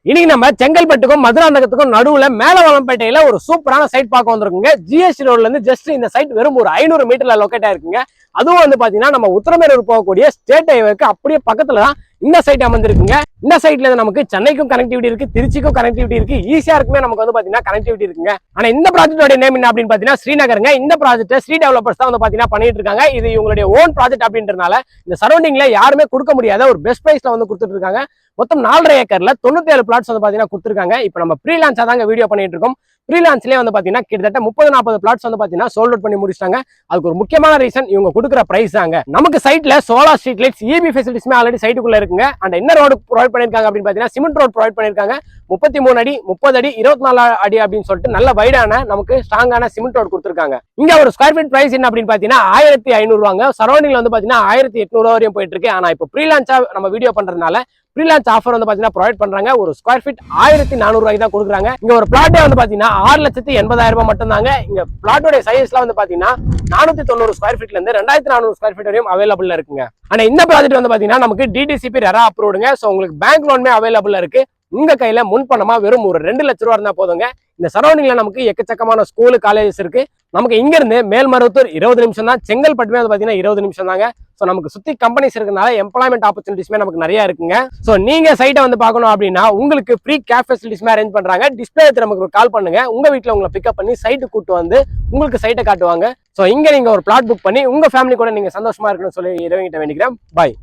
இன்னைக்கு நம்ம செங்கல்பட்டுக்கும் மதுராந்தகத்துக்கும் நடுவுல மேலவளம்பேட்டையில ஒரு சூப்பரான சைட் பார்க்க வந்திருக்குங்க. ஜிஎஸ்டி ரோட்ல இருந்து ஜஸ்ட் இந்த சைட் வெறும் ஒரு 500 மீட்டர்ல லொக்கேட் ஆயிருக்குங்க. அதுவும் வந்து பாத்தீங்கன்னா நம்ம உத்தரமேரூர் போகக்கூடிய ஸ்டேட் ஹைவேக்கு அப்படியே பக்கத்துல தான் இந்த சைட் அமைந்திருக்குங்க. இந்த சைட்ல நமக்கு சென்னைக்கும் கனெக்டிவிட்டி இருக்கு, திருச்சிக்கும் கனெக்டிவிட்டி இருக்கு, ஈஸியா இருக்குமே நமக்கு வந்து பாத்தீங்கன்னா கனெக்டிவிட்டி இருக்குங்க. ஆனா இந்த ப்ராஜெக்டோட நேம் என்ன அப்படின்னு பாத்தீங்கன்னா ஸ்ரீநகருங்க. இந்த ப்ராஜெக்ட் ஸ்ரீ டெவலப்பர்ஸ் தான் வந்து பாத்தீங்கன்னா பண்ணிட்டு இருக்காங்க. இது இவங்களுடைய ஓன் ப்ராஜெக்ட் அப்படின்றனால இந்த சரௌண்டிங்ல யாருமே கொடுக்க முடியாத ஒரு பெஸ்ட் பிரைஸ்ல வந்து கொடுத்துட்டு இருக்காங்க. மொத்தம் 4.5 ஏக்கர்ல 97 பிளாட்ஸ் வந்து பாத்தீங்கன்னா கொடுத்துருக்காங்க. இப்போ நம்ம ப்ரீ லான்ச்சா தாங்க வீடியோ பண்ணிட்டு இருக்கோம். ப்ரீ லான்ச்லயே வந்து பாத்தீங்கன்னா கிட்டத்தட்ட 30-40 பிளாட்ஸ் வந்து பாத்தீங்கன்னா சோல்ட் அவுட் பண்ணி முடிச்சிட்டாங்க. அதுக்கு ஒரு முக்கியமான ரீசன் இவங்க கொடுக்குற பிரைஸ் தாங்க. நமக்கு சைட்ல சோலார் ஸ்ட்ரீட் லைட்ஸ், இபி ஃபெசிலிட்டிஸ்மே ஆல்ரெடி சைட்டுக்குள்ள இருக்குங்க. அண்ட் என்ன ரோடு ப்ரொவைட் பண்ணிருக்காங்க அப்படின்னு பாத்தீங்கன்னா சிமெண்ட் ரோட் ப்ரொவைட் பண்ணிருக்காங்க. 33 அடி, 30 அடி, 24 அடி அப்படின்னு சொல்லிட்டு நல்ல வைடான நமக்கு ஸ்ட்ராங்கான சிமெண்ட் ரோட் கொடுத்துருக்காங்க. இங்க ஒரு ஸ்கொயர் ஃபீட் பிரைஸ் என்ன அப்படின்னு பாத்தீங்கன்னா 1500 ரூபாங்க. சரௌண்டிங்ல வந்து பாத்தீங்கன்னா 1800 வரையும் போயிட்டு இருக்கு. ஆனா இப்போ ப்ரீ லான்ச்சா நம்ம வீடியோ பண்றதுனால ப்ரீ லான்ச் ஆஃபர் வந்து பாத்தீங்கன்னா ப்ரொவைட் பண்றாங்க. ஒரு ஸ்கொயர் ஃபீட் 1400 ரூபாய்க்கு தான் கொடுக்குறாங்க. இங்க ஒரு பிளாட்டே வந்து பாத்தீங்கன்னா 6,80,000 ரூபாய் மட்டும் தாங்க. இங்க பிளாட்டோட சைஸ்லாம் வந்து பாத்தீங்கன்னா 490 ஸ்கொயர் ஃபீட்ல இருந்து 2400 ஸ்கொயர் ஃபீட் வரையும் அவைலபிள் இருக்குங்க. ஆனா இந்த ப்ராஜெக்ட் வந்து பாத்தீங்கன்னா நமக்கு டிடிசிபி ரெரா அப்ரூவ்டுங்க. சோ உங்களுக்கு பேங்க் லோனுமே அவைலபிள் இருக்கு. உங்க கையில முன் பணமா வெறும் ஒரு 2 லட்சம் ரூபா இருந்தா போதுங்க. இந்த சரௌண்டிங்ல நமக்கு எக்கச்சக்கமான ஸ்கூலு, காலேஜஸ் இருக்கு. நமக்கு இங்க இருந்து மேல்மருவத்தூர் 20 நிமிஷம் தான், செங்கல்பட்டுமே வந்து பாத்தீங்கன்னா 20 நிமிஷம் தாங்க. சோ நமக்கு சுத்தி கம்பெனிஸ் இருக்கனால எம்ப்ளாய்மெண்ட் ஆப்பர்ச்சுனிட்டிஸ்மே நமக்கு நிறைய இருக்குங்க. சோ நீங்க சைட்டை வந்து பார்க்கணும் அப்படின்னா உங்களுக்கு ஃப்ரீ கேப் ஃபெசிலிட்டிஸ்மே அரேஞ்ச் பண்றாங்க. டிஸ்பிளே நமக்கு கால் பண்ணுங்க, உங்க வீட்டுல உங்களை பிக்கப் பண்ணி சைட்டு கூட்டு வந்து உங்களுக்கு சைட்டை காட்டுவாங்க. சோ இங்க நீங்க ஒரு பிளாட் புக் பண்ணி உங்க ஃபேமிலி கூட நீங்க சந்தோஷமா இருக்கணும்னு சொல்லி இறைவங்கிட்ட வேண்டிக்கிறேன். பாய்.